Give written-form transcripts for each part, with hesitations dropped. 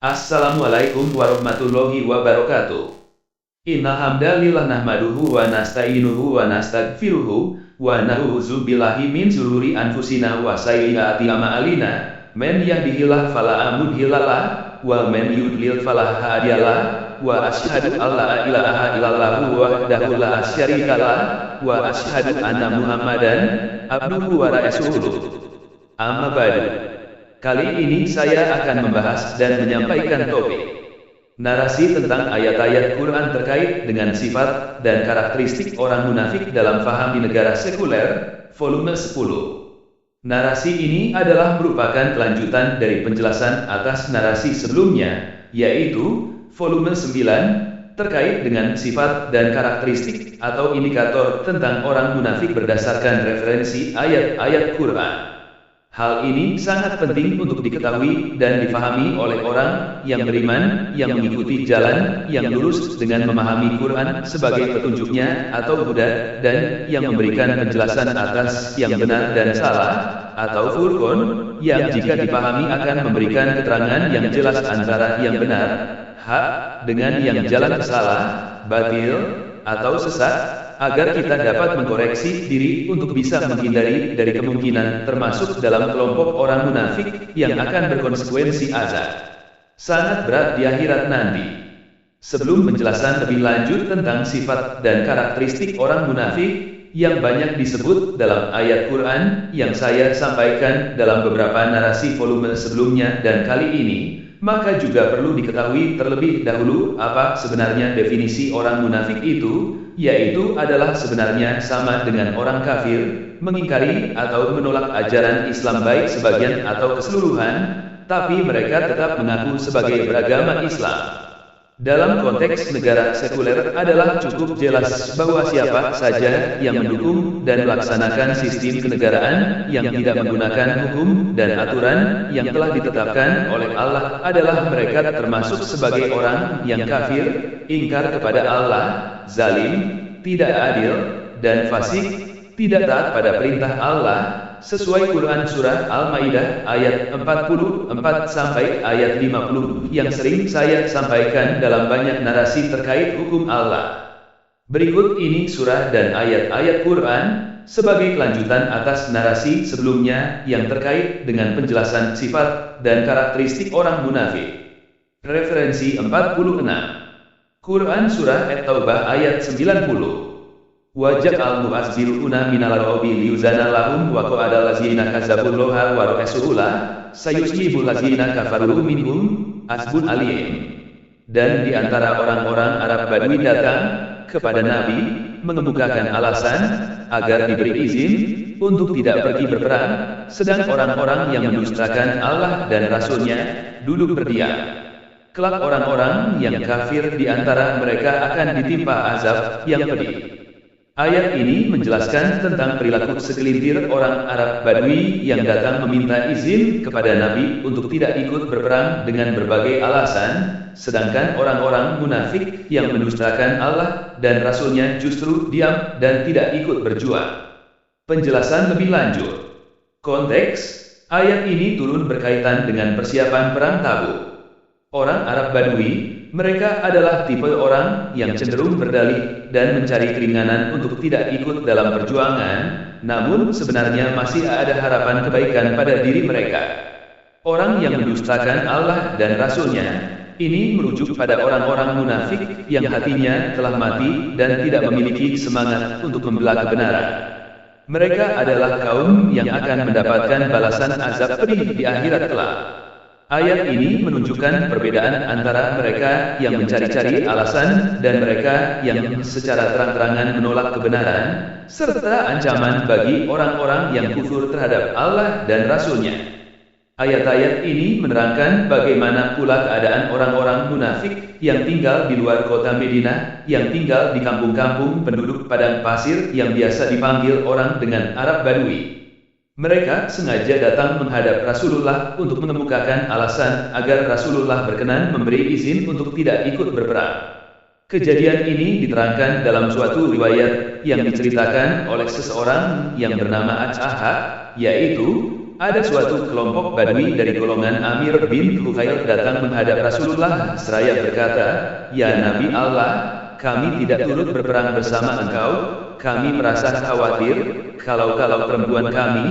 Assalamualaikum warahmatullahi wabarakatuh. Innal hamdalillah nahmaduhu wa nasta'inuhu wa nastaghfiruhu wa na'udzu billahi min shururi anfusina wa sayyiati a'malina. Man yahdihillahu fala mudhillalah wa man yudlil fala hadiyalah wa asyhadu an la ilaha illallah wahdahu la syarikalah wa asyhadu anna Muhammadan abduhu wa rasuluh. Amma ba'du. Kali ini saya akan membahas dan menyampaikan topik narasi tentang ayat-ayat Quran terkait dengan sifat dan karakteristik orang munafik dalam faham di negara sekuler, volume 10. Narasi ini adalah merupakan kelanjutan dari penjelasan atas narasi sebelumnya, yaitu volume 9, terkait dengan sifat dan karakteristik atau indikator tentang orang munafik berdasarkan referensi ayat-ayat Quran. Hal ini sangat penting untuk diketahui dan difahami oleh orang yang beriman, yang mengikuti jalan yang lurus dengan memahami Quran sebagai petunjuknya atau Buddha, dan yang memberikan penjelasan atas yang benar dan salah, atau Furqan, yang jika dipahami akan memberikan keterangan yang jelas antara yang benar, hak, dengan yang jalan salah, batil, atau sesat, agar kita dapat mengkoreksi diri untuk bisa menghindari dari kemungkinan termasuk dalam kelompok orang munafik yang akan berkonsekuensi azab sangat berat di akhirat nanti. Sebelum penjelasan lebih lanjut tentang sifat dan karakteristik orang munafik yang banyak disebut dalam ayat Quran yang saya sampaikan dalam beberapa narasi volume sebelumnya dan kali ini, maka juga perlu diketahui terlebih dahulu apa sebenarnya definisi orang munafik itu, yaitu adalah sebenarnya sama dengan orang kafir, mengingkari atau menolak ajaran Islam baik sebagian atau keseluruhan, tapi mereka tetap mengaku sebagai beragama Islam. Dalam konteks negara sekuler adalah cukup jelas bahwa siapa saja yang mendukung dan melaksanakan sistem kenegaraan yang tidak menggunakan hukum dan aturan yang telah ditetapkan oleh Allah adalah mereka termasuk sebagai orang yang kafir, ingkar kepada Allah, zalim, tidak adil, dan fasik, tidak taat pada perintah Allah, sesuai Quran Surah Al-Maidah ayat 44 sampai ayat 50 yang sering saya sampaikan dalam banyak narasi terkait hukum Allah. Berikut ini surah dan ayat-ayat Quran sebagai kelanjutan atas narasi sebelumnya yang terkait dengan penjelasan sifat dan karakteristik orang munafik. Referensi 46. Quran Surah At-Taubah ayat 90. Wajah al-mu'azziruna minal robi liuzana lahum wa qa'adal lazina kazabullaha wa rasulah sayusibul lazina kafaru minhum asbun alim. Dan di antara orang-orang Arab Badui datang kepada Nabi mengemukakan alasan agar diberi izin untuk tidak pergi berperang, sedang orang-orang yang mendustakan Allah dan Rasulnya duduk berdiam. Kelak orang-orang yang kafir di antara mereka akan ditimpa azab yang pedih. Ayat ini menjelaskan tentang perilaku segelintir orang Arab Badui yang datang meminta izin kepada Nabi untuk tidak ikut berperang dengan berbagai alasan, sedangkan orang-orang munafik yang mendustakan Allah dan Rasulnya justru diam dan tidak ikut berjuang. Penjelasan lebih lanjut. Konteks, ayat ini turun berkaitan dengan persiapan perang Tabuk. Orang Arab Badui, mereka adalah tipe orang yang cenderung berdalih dan mencari keringanan untuk tidak ikut dalam perjuangan, namun sebenarnya masih ada harapan kebaikan pada diri mereka. Orang yang mendustakan Allah dan Rasulnya, ini merujuk pada orang-orang munafik yang hatinya telah mati dan tidak memiliki semangat untuk membela kebenaran. Mereka adalah kaum yang akan mendapatkan balasan azab pedih di akhirat kelak. Ayat ini menunjukkan perbedaan antara mereka yang mencari-cari alasan dan mereka yang secara terang-terangan menolak kebenaran, serta ancaman bagi orang-orang yang kufur terhadap Allah dan Rasulnya. Ayat-ayat ini menerangkan bagaimana pula keadaan orang-orang munafik yang tinggal di luar kota Madinah, yang tinggal di kampung-kampung penduduk padang pasir yang biasa dipanggil orang dengan Arab Badui. Mereka sengaja datang menghadap Rasulullah untuk mengemukakan alasan agar Rasulullah berkenan memberi izin untuk tidak ikut berperang. Kejadian ini diterangkan dalam suatu riwayat yang diceritakan oleh seseorang yang bernama Ac'ah, yaitu ada suatu kelompok Badui dari golongan Amir bin Fuhail datang menghadap Rasulullah seraya berkata, "Ya Nabi Allah, kami tidak turut berperang bersama engkau, kami merasa khawatir, kalau perempuan kami,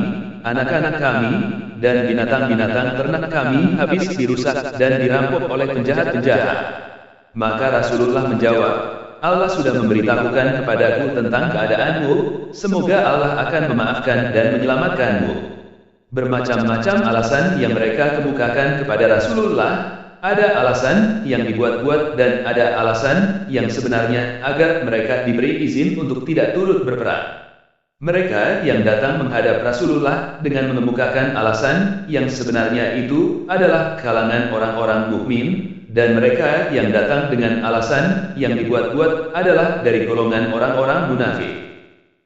anak-anak kami, dan binatang-binatang ternak kami habis dirusak dan dirampok oleh penjahat-penjahat." Maka Rasulullah menjawab, "Allah sudah memberitahukan kepadaku tentang keadaanmu, semoga Allah akan memaafkan dan menyelamatkanmu." Bermacam-macam alasan yang mereka kemukakan kepada Rasulullah, ada alasan yang dibuat-buat dan ada alasan yang sebenarnya agar mereka diberi izin untuk tidak turut berperang. Mereka yang datang menghadap Rasulullah dengan mengemukakan alasan yang sebenarnya itu adalah kalangan orang-orang mukmin, dan mereka yang datang dengan alasan yang dibuat-buat adalah dari golongan orang-orang munafik.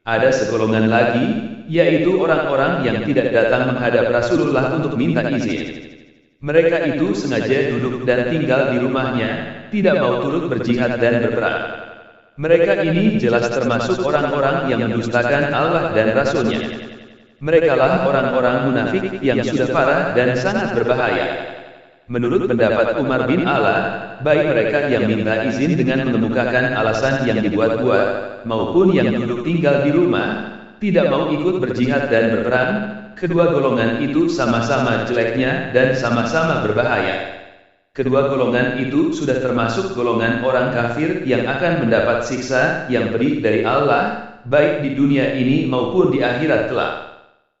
Ada segolongan lagi, yaitu orang-orang yang tidak datang menghadap Rasulullah untuk minta izin. Mereka itu sengaja duduk dan tinggal di rumahnya, tidak mau turut berjihad dan berperang. Mereka ini jelas termasuk orang-orang yang mendustakan Allah dan Rasul-Nya. Merekalah orang-orang munafik yang sudah parah dan sangat berbahaya. Menurut pendapat Umar bin Ala, baik mereka yang minta izin dengan mengemukakan alasan yang dibuat-buat, maupun yang duduk tinggal di rumah, tidak mau ikut berjihad dan berperang, kedua golongan itu sama-sama jeleknya dan sama-sama berbahaya. Kedua golongan itu sudah termasuk golongan orang kafir yang akan mendapat siksa yang pedih dari Allah, baik di dunia ini maupun di akhirat kelak.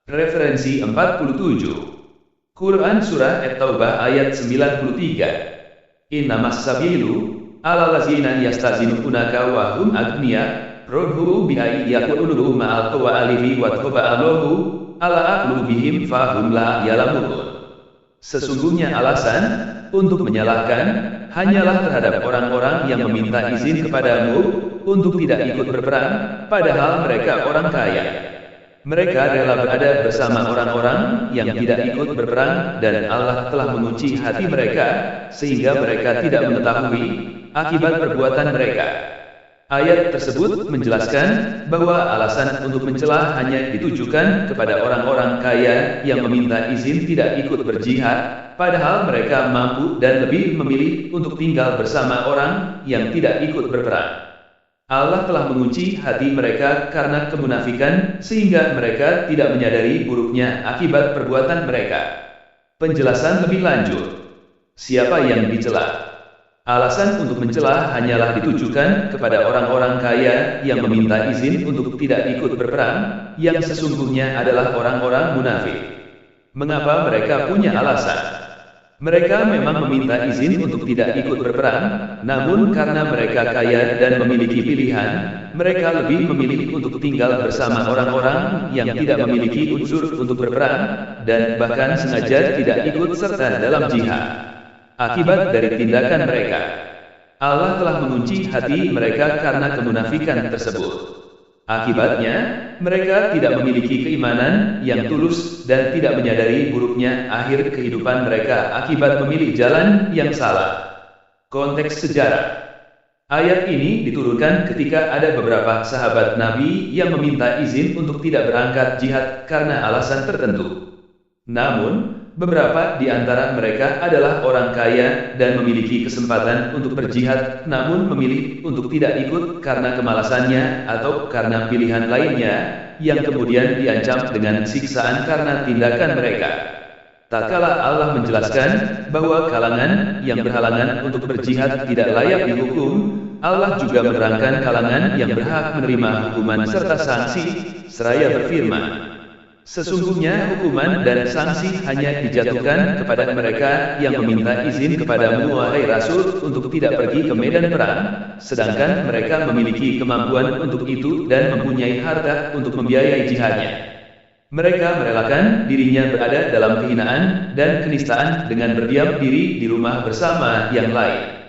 Referensi 47. Quran Surah At-Taubah ayat 93. Innamas sabilu ala lazina yastazinunaka wa hum agniya rodhu bi'ai yakuluhu ma'al alihi wa toba'alohu ala aklubihim fahum la yalamun. Sesungguhnya alasan untuk menyalahkan hanyalah terhadap orang-orang yang meminta izin kepadamu untuk tidak ikut berperang, padahal mereka orang kaya. Mereka rela berada bersama orang-orang yang tidak ikut berperang, dan Allah telah mengunci hati mereka, sehingga mereka tidak mengetahui akibat perbuatan mereka. Ayat tersebut menjelaskan bahwa alasan untuk mencela hanya ditujukan kepada orang-orang kaya yang meminta izin tidak ikut berjihad, padahal mereka mampu dan lebih memilih untuk tinggal bersama orang yang tidak ikut berperang. Allah telah mengunci hati mereka karena kemunafikan, sehingga mereka tidak menyadari buruknya akibat perbuatan mereka. Penjelasan lebih lanjut. Siapa yang dicela? Alasan untuk mencela hanyalah ditujukan kepada orang-orang kaya yang meminta izin untuk tidak ikut berperang, yang sesungguhnya adalah orang-orang munafik. Mengapa mereka punya alasan? Mereka memang meminta izin untuk tidak ikut berperang, namun karena mereka kaya dan memiliki pilihan, mereka lebih memilih untuk tinggal bersama orang-orang yang tidak memiliki unsur untuk berperang, dan bahkan sengaja tidak ikut serta dalam jihad. Akibat dari tindakan mereka, Allah telah mengunci hati mereka karena kemunafikan tersebut. Akibatnya, mereka tidak memiliki keimanan yang tulus dan tidak menyadari buruknya akhir kehidupan mereka akibat memilih jalan yang salah. Konteks sejarah. Ayat ini diturunkan ketika ada beberapa sahabat Nabi yang meminta izin untuk tidak berangkat jihad karena alasan tertentu. Namun, beberapa di antara mereka adalah orang kaya dan memiliki kesempatan untuk berjihad, namun memilih untuk tidak ikut karena kemalasannya atau karena pilihan lainnya, yang kemudian diancam dengan siksaan karena tindakan mereka. Tak kala Allah menjelaskan bahwa kalangan yang berhalangan untuk berjihad tidak layak dihukum, Allah juga menerangkan kalangan yang berhak menerima hukuman serta sanksi, seraya berfirman, "Sesungguhnya hukuman dan sanksi hanya dijatuhkan kepada mereka yang meminta izin kepadamu wahai Rasul untuk tidak pergi ke medan perang, sedangkan mereka memiliki kemampuan untuk itu dan mempunyai harta untuk membiayai jihadnya. Mereka merelakan dirinya berada dalam kehinaan dan kenistaan dengan berdiam diri di rumah bersama yang lain."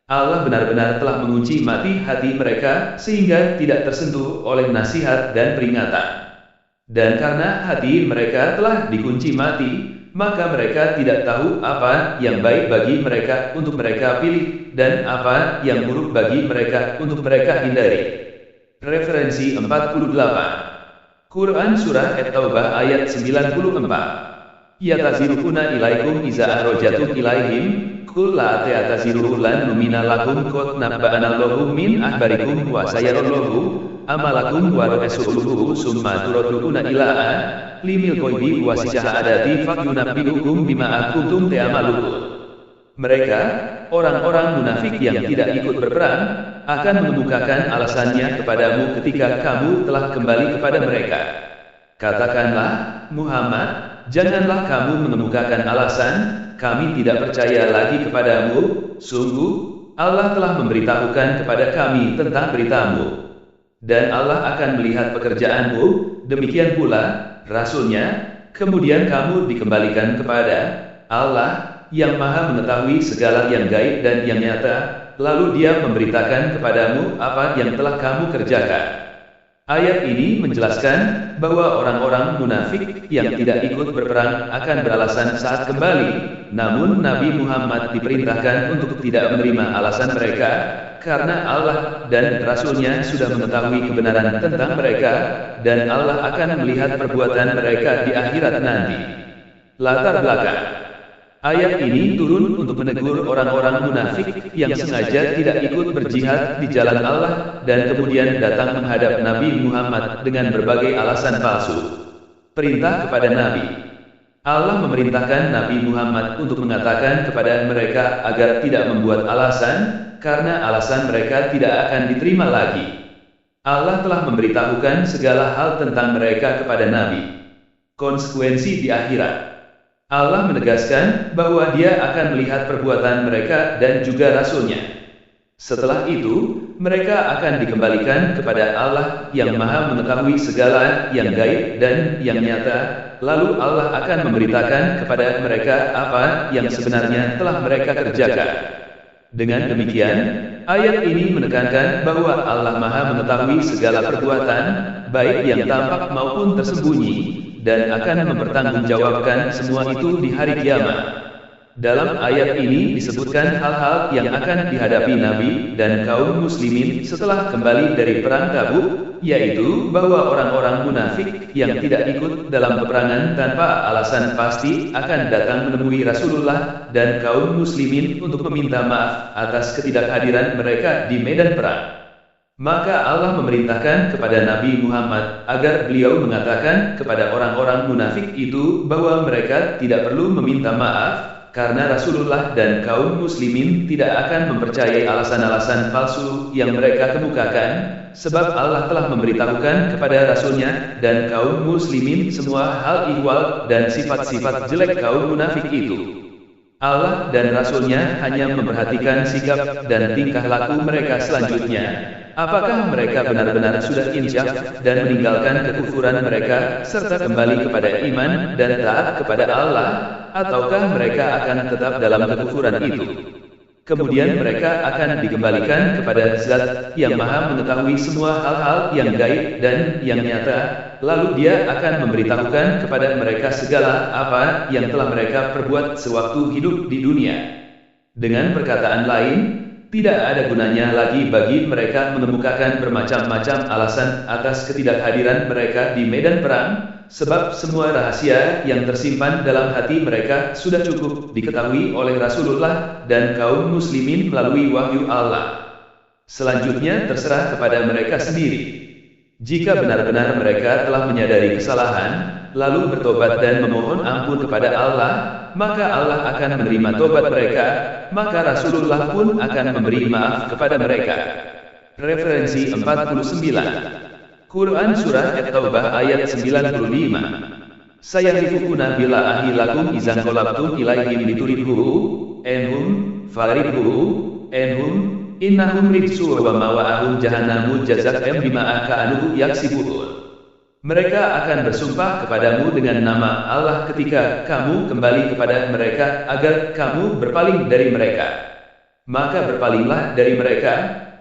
Allah benar-benar telah mengunci mati hati mereka sehingga tidak tersentuh oleh nasihat dan peringatan. Dan karena hati mereka telah dikunci mati, maka mereka tidak tahu apa yang baik bagi mereka untuk mereka pilih, dan apa yang buruk bagi mereka untuk mereka hindari. Referensi 48. Quran Surah At-Taubah ayat 94. Yataziruna ilaikum iza arrojatum ilaihim, kul la ta'taziru lan numina lakum qad nabba'anallahu min ahbarikum wa sayarallahu amalakum wa rasuluhu summa turaduna ila limil ghaibi wa syahadati fayunabbiukum bima kuntum ta'malun. Mereka, orang-orang munafik yang tidak ikut berperang, akan mengemukakan alasannya kepadamu ketika kamu telah kembali kepada mereka. Katakanlah, Muhammad, janganlah kamu mengemukakan alasan, kami tidak percaya lagi kepadamu, sungguh, Allah telah memberitahukan kepada kami tentang beritamu. Dan Allah akan melihat pekerjaanmu, demikian pula, Rasulnya, kemudian kamu dikembalikan kepada Allah, yang maha mengetahui segala yang gaib dan yang nyata, lalu Dia memberitakan kepadamu apa yang telah kamu kerjakan. Ayat ini menjelaskan bahwa orang-orang munafik yang tidak ikut berperang akan beralasan saat kembali, namun Nabi Muhammad diperintahkan untuk tidak menerima alasan mereka, karena Allah dan Rasul-Nya sudah mengetahui kebenaran tentang mereka, dan Allah akan melihat perbuatan mereka di akhirat nanti. Latar belakang ayat ini turun untuk menegur orang-orang munafik yang sengaja tidak ikut berjihad di jalan Allah dan kemudian datang menghadap Nabi Muhammad dengan berbagai alasan palsu. Perintah kepada Nabi. Allah memerintahkan Nabi Muhammad untuk mengatakan kepada mereka agar tidak membuat alasan, karena alasan mereka tidak akan diterima lagi. Allah telah memberitahukan segala hal tentang mereka kepada Nabi. Konsekuensi di akhirat. Allah menegaskan bahwa Dia akan melihat perbuatan mereka dan juga Rasul-Nya. Setelah itu, mereka akan dikembalikan kepada Allah yang maha mengetahui segala yang gaib dan yang nyata, lalu Allah akan memberitakan kepada mereka apa yang sebenarnya telah mereka kerjakan. Dengan demikian, ayat ini menekankan bahwa Allah maha mengetahui segala perbuatan, baik yang tampak maupun tersembunyi, dan akan mempertanggungjawabkan semua itu di hari kiamat. Dalam ayat ini disebutkan hal-hal yang akan dihadapi Nabi dan kaum muslimin setelah kembali dari perang Tabuk, yaitu bahwa orang-orang munafik yang tidak ikut dalam peperangan tanpa alasan pasti akan datang menemui Rasulullah dan kaum muslimin untuk meminta maaf atas ketidakhadiran mereka di medan perang. Maka Allah memerintahkan kepada Nabi Muhammad agar beliau mengatakan kepada orang-orang munafik itu bahwa mereka tidak perlu meminta maaf, karena Rasulullah dan kaum muslimin tidak akan mempercayai alasan-alasan palsu yang mereka kemukakan, sebab Allah telah memberitahukan kepada Rasul-Nya dan kaum muslimin semua hal ihwal dan sifat-sifat jelek kaum munafik itu. Allah dan Rasul-Nya hanya memperhatikan sikap dan tingkah laku mereka selanjutnya. Apakah mereka benar-benar sudah insyaf dan meninggalkan kekufuran mereka, serta kembali kepada iman dan taat kepada Allah, ataukah mereka akan tetap dalam kekufuran itu? Kemudian mereka akan dikembalikan kepada Zat yang maha mengetahui semua hal-hal yang gaib dan yang nyata, lalu Dia akan memberitahukan kepada mereka segala apa yang telah mereka perbuat sewaktu hidup di dunia. Dengan perkataan lain, tidak ada gunanya lagi bagi mereka mengemukakan bermacam-macam alasan atas ketidakhadiran mereka di medan perang, sebab semua rahasia yang tersimpan dalam hati mereka sudah cukup diketahui oleh Rasulullah dan kaum muslimin melalui wahyu Allah. Selanjutnya terserah kepada mereka sendiri. Jika benar-benar mereka telah menyadari kesalahan, lalu bertobat dan memohon ampun kepada Allah, maka Allah akan menerima tobat mereka, maka Rasulullah pun akan memberi maaf kepada mereka. Referensi 49. Quran Surah At-Taubah ayat 95. Sayahifukuna bila ahilakum izan kolabtum ilaihim lituridhu, enhum, faridhu, enhum, innahum rijsu wa mawa'ahum jahannamu jazak'em bima ka'anu yaksibun. Mereka akan bersumpah kepadamu dengan nama Allah ketika kamu kembali kepada mereka agar kamu berpaling dari mereka. Maka berpalinglah dari mereka,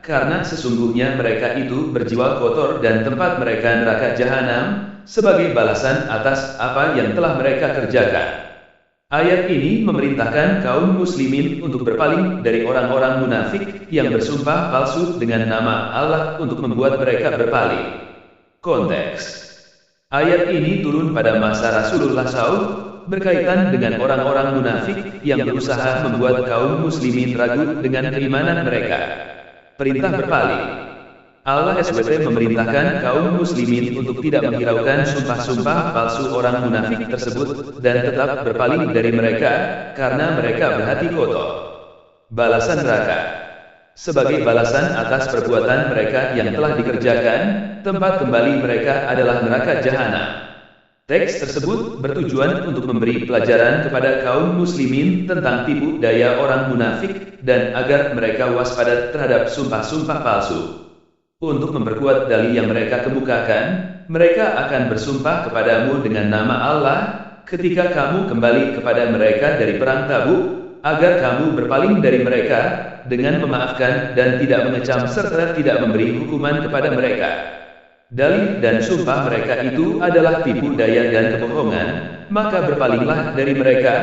karena sesungguhnya mereka itu berjiwa kotor dan tempat mereka neraka jahanam, sebagai balasan atas apa yang telah mereka kerjakan. Ayat ini memerintahkan kaum muslimin untuk berpaling dari orang-orang munafik yang bersumpah palsu dengan nama Allah untuk membuat mereka berpaling. Konteks ayat ini turun pada masa Rasulullah SAW, berkaitan dengan orang-orang munafik yang berusaha membuat kaum muslimin ragu dengan keimanan mereka. Perintah berpaling. Allah SWT memerintahkan kaum muslimin untuk tidak menghiraukan sumpah-sumpah palsu orang munafik tersebut dan tetap berpaling dari mereka, karena mereka berhati kotor. Balasan neraka. Sebagai balasan atas perbuatan mereka yang telah dikerjakan, tempat kembali mereka adalah neraka jahanam. Teks tersebut bertujuan untuk memberi pelajaran kepada kaum muslimin tentang tipu daya orang munafik dan agar mereka waspada terhadap sumpah-sumpah palsu. Untuk memperkuat dalih yang mereka kemukakan, mereka akan bersumpah kepadamu dengan nama Allah ketika kamu kembali kepada mereka dari perang Tabuk, agar kamu berpaling dari mereka dengan memaafkan dan tidak mengecam serta tidak memberi hukuman kepada mereka. Dalih dan sumpah mereka itu adalah tipu daya dan kebohongan, maka berpalinglah dari mereka,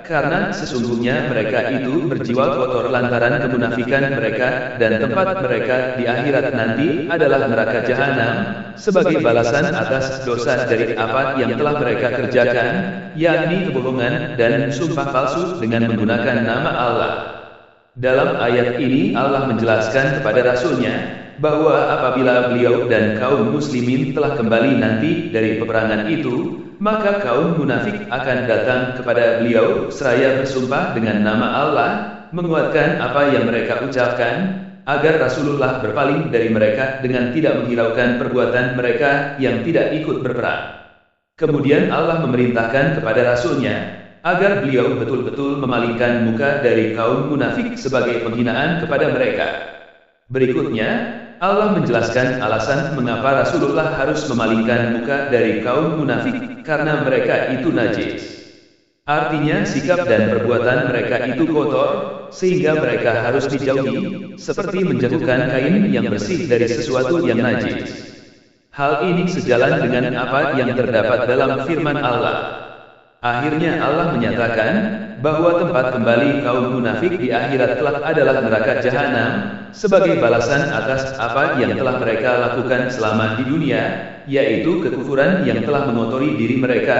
karena sesungguhnya mereka itu berjiwa kotor lantaran kemunafikan mereka, dan tempat mereka di akhirat nanti adalah neraka jahanam, sebagai balasan atas dosa dari apa yang telah mereka kerjakan, yakni kebohongan dan sumpah palsu dengan menggunakan nama Allah. Dalam ayat ini Allah menjelaskan kepada Rasul-Nya, bahwa apabila beliau dan kaum muslimin telah kembali nanti dari peperangan itu, maka kaum munafik akan datang kepada beliau seraya bersumpah dengan nama Allah, menguatkan apa yang mereka ucapkan, agar Rasulullah berpaling dari mereka dengan tidak menghiraukan perbuatan mereka yang tidak ikut berperang. Kemudian Allah memerintahkan kepada Rasul-Nya, agar beliau betul-betul memalingkan muka dari kaum munafik sebagai penghinaan kepada mereka. Berikutnya, Allah menjelaskan alasan mengapa Rasulullah harus memalingkan muka dari kaum munafik, karena mereka itu najis. Artinya sikap dan perbuatan mereka itu kotor, sehingga mereka harus dijauhi, seperti menjauhkan kain yang bersih dari sesuatu yang najis. Hal ini sejalan dengan apa yang terdapat dalam firman Allah. Akhirnya Allah menyatakan bahwa tempat kembali kaum munafik di akhirat kelak adalah neraka jahanam, sebagai balasan atas apa yang telah mereka lakukan selama di dunia, yaitu kekufuran yang telah mengotori diri mereka,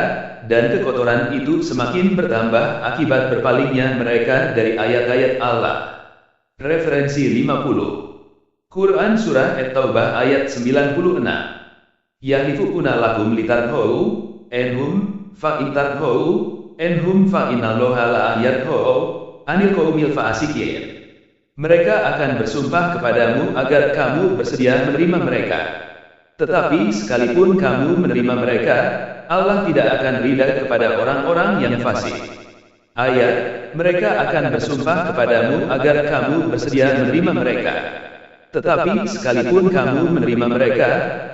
dan kekotoran itu semakin bertambah akibat berpalingnya mereka dari ayat-ayat Allah. Referensi 50. Quran Surah At-Taubah ayat 96. Yahlifuna lakum litarhau, enhum fa intarhau, enhum fa innallaha la yarhau anil qaumil fasikin. Mereka akan bersumpah kepadamu agar kamu bersedia menerima mereka. Tetapi sekalipun kamu menerima mereka, Allah tidak akan ridha kepada orang-orang yang fasik. Ayat, mereka akan bersumpah kepadamu agar kamu bersedia menerima mereka. Tetapi sekalipun kamu menerima mereka,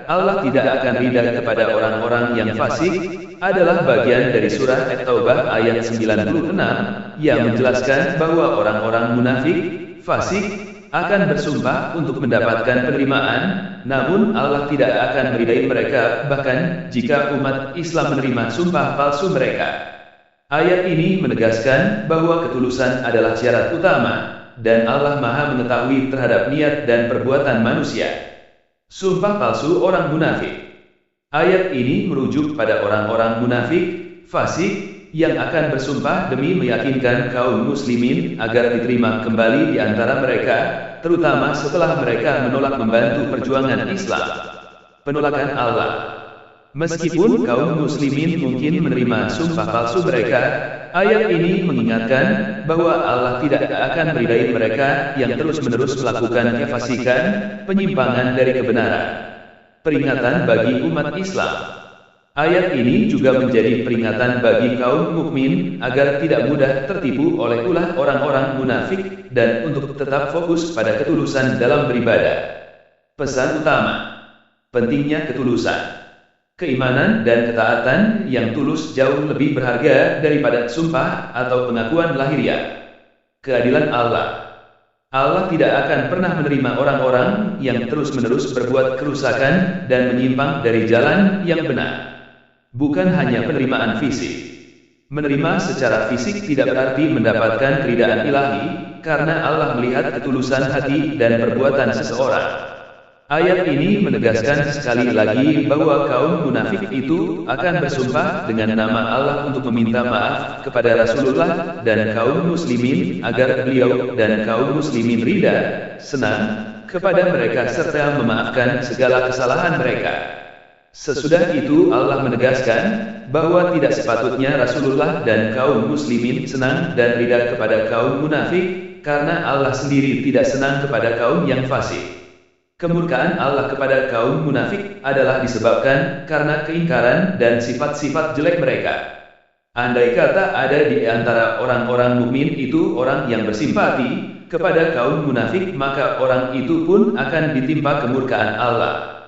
Allah tidak akan ridha kepada orang-orang yang fasik, adalah bagian dari surah At-Taubah ayat 96, yang menjelaskan bahwa orang-orang munafik, fasik, akan bersumpah untuk mendapatkan penerimaan, namun Allah tidak akan meridai mereka, bahkan jika umat Islam menerima sumpah palsu mereka. Ayat ini menegaskan bahwa ketulusan adalah syarat utama, dan Allah Maha mengetahui terhadap niat dan perbuatan manusia. Sumpah palsu orang munafik. Ayat ini merujuk pada orang-orang munafik, fasik, yang akan bersumpah demi meyakinkan kaum muslimin agar diterima kembali di antara mereka, terutama setelah mereka menolak membantu perjuangan Islam. Penolakan Allah. Meskipun kaum muslimin mungkin menerima sumpah palsu mereka, ayat ini mengingatkan bahwa Allah tidak akan meridai mereka yang terus-menerus melakukan kefasikan, penyimpangan dari kebenaran. Peringatan bagi umat Islam. Ayat ini juga menjadi peringatan bagi kaum mukmin agar tidak mudah tertipu oleh ulah orang-orang munafik dan untuk tetap fokus pada ketulusan dalam beribadah. Pesan utama. Pentingnya ketulusan. Keimanan dan ketaatan yang tulus jauh lebih berharga daripada sumpah atau pengakuan lahiriah. Keadilan Allah. Allah tidak akan pernah menerima orang-orang yang terus-menerus berbuat kerusakan dan menyimpang dari jalan yang benar. Bukan hanya penerimaan fisik. Menerima secara fisik tidak berarti mendapatkan keridaan ilahi, karena Allah melihat ketulusan hati dan perbuatan seseorang. Ayat ini menegaskan sekali lagi bahwa kaum munafik itu akan bersumpah dengan nama Allah untuk meminta maaf kepada Rasulullah dan kaum muslimin agar beliau dan kaum muslimin ridha, senang kepada mereka serta memaafkan segala kesalahan mereka. Sesudah itu Allah menegaskan bahwa tidak sepatutnya Rasulullah dan kaum muslimin senang dan ridha kepada kaum munafik, karena Allah sendiri tidak senang kepada kaum yang fasik. Kemurkaan Allah kepada kaum munafik adalah disebabkan karena keingkaran dan sifat-sifat jelek mereka. Andai kata ada di antara orang-orang mukmin itu orang yang bersimpati kepada kaum munafik, maka orang itu pun akan ditimpa kemurkaan Allah.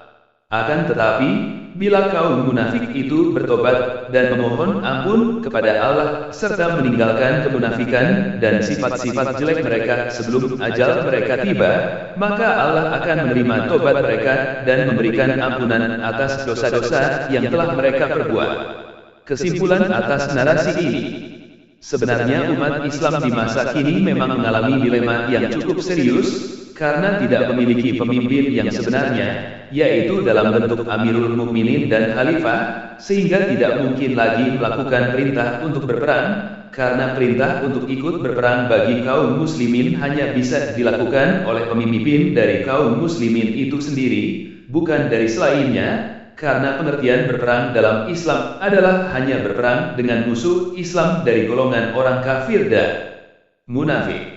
Akan tetapi, bila kaum munafik itu bertobat dan memohon ampun kepada Allah serta meninggalkan kemunafikan dan sifat-sifat jelek mereka sebelum ajal mereka tiba, maka Allah akan menerima tobat mereka dan memberikan ampunan atas dosa-dosa yang telah mereka perbuat. Kesimpulan atas narasi ini, sebenarnya umat Islam di masa kini memang mengalami dilema yang cukup serius karena tidak memiliki pemimpin yang sebenarnya, yaitu dalam bentuk Amirul Mukminin dan Khalifah, sehingga tidak mungkin lagi melakukan perintah untuk berperang, karena perintah untuk ikut berperang bagi kaum muslimin hanya bisa dilakukan oleh pemimpin dari kaum muslimin itu sendiri, bukan dari selainnya, karena pengertian berperang dalam Islam adalah hanya berperang dengan musuh Islam dari golongan orang kafir dan munafik.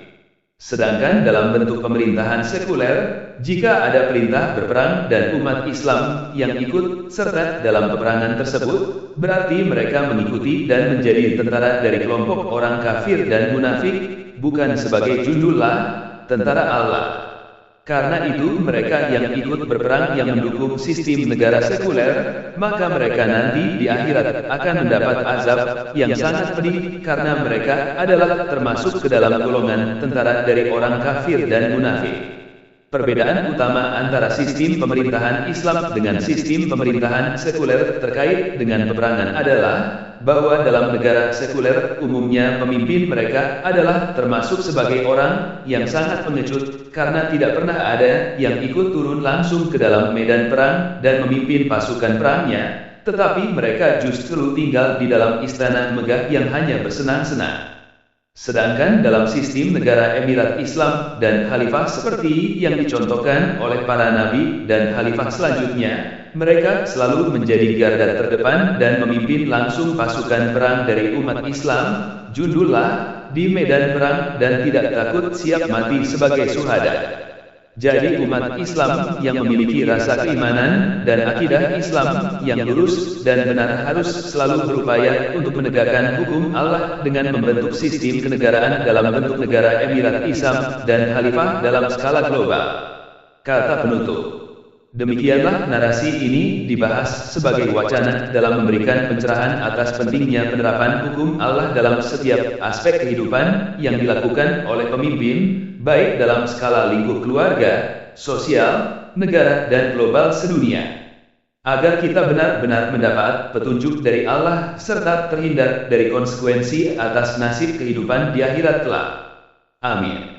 Sedangkan dalam bentuk pemerintahan sekuler, jika ada perintah berperang dan umat Islam yang ikut serta dalam peperangan tersebut, berarti mereka mengikuti dan menjadi tentara dari kelompok orang kafir dan munafik, bukan sebagai jundullah, tentara Allah. Karena itu mereka yang ikut berperang yang mendukung sistem negara sekuler, maka mereka nanti di akhirat akan mendapat azab yang sangat pedih karena mereka adalah termasuk ke dalam golongan tentara dari orang kafir dan munafik. Perbedaan utama antara sistem pemerintahan Islam dengan sistem pemerintahan sekuler terkait dengan peperangan adalah bahwa dalam negara sekuler umumnya pemimpin mereka adalah termasuk sebagai orang yang sangat pengecut karena tidak pernah ada yang ikut turun langsung ke dalam medan perang dan memimpin pasukan perangnya, tetapi mereka justru tinggal di dalam istana megah yang hanya bersenang-senang. Sedangkan dalam sistem negara Emirat Islam dan Khalifah seperti yang dicontohkan oleh para nabi dan khalifah selanjutnya, mereka selalu menjadi garda terdepan dan memimpin langsung pasukan perang dari umat Islam, jundullah, di medan perang dan tidak takut siap mati sebagai syuhada. Jadi umat Islam yang memiliki rasa keimanan dan akidah Islam yang lurus dan benar harus selalu berupaya untuk menegakkan hukum Allah dengan membentuk sistem kenegaraan dalam bentuk negara Emirat Islam dan Khalifah dalam skala global. Kata penutup. Demikianlah narasi ini dibahas sebagai wacana dalam memberikan pencerahan atas pentingnya penerapan hukum Allah dalam setiap aspek kehidupan yang dilakukan oleh pemimpin, baik dalam skala lingkup keluarga, sosial, negara dan global sedunia. Agar kita benar-benar mendapat petunjuk dari Allah serta terhindar dari konsekuensi atas nasib kehidupan di akhirat kelak. Amin.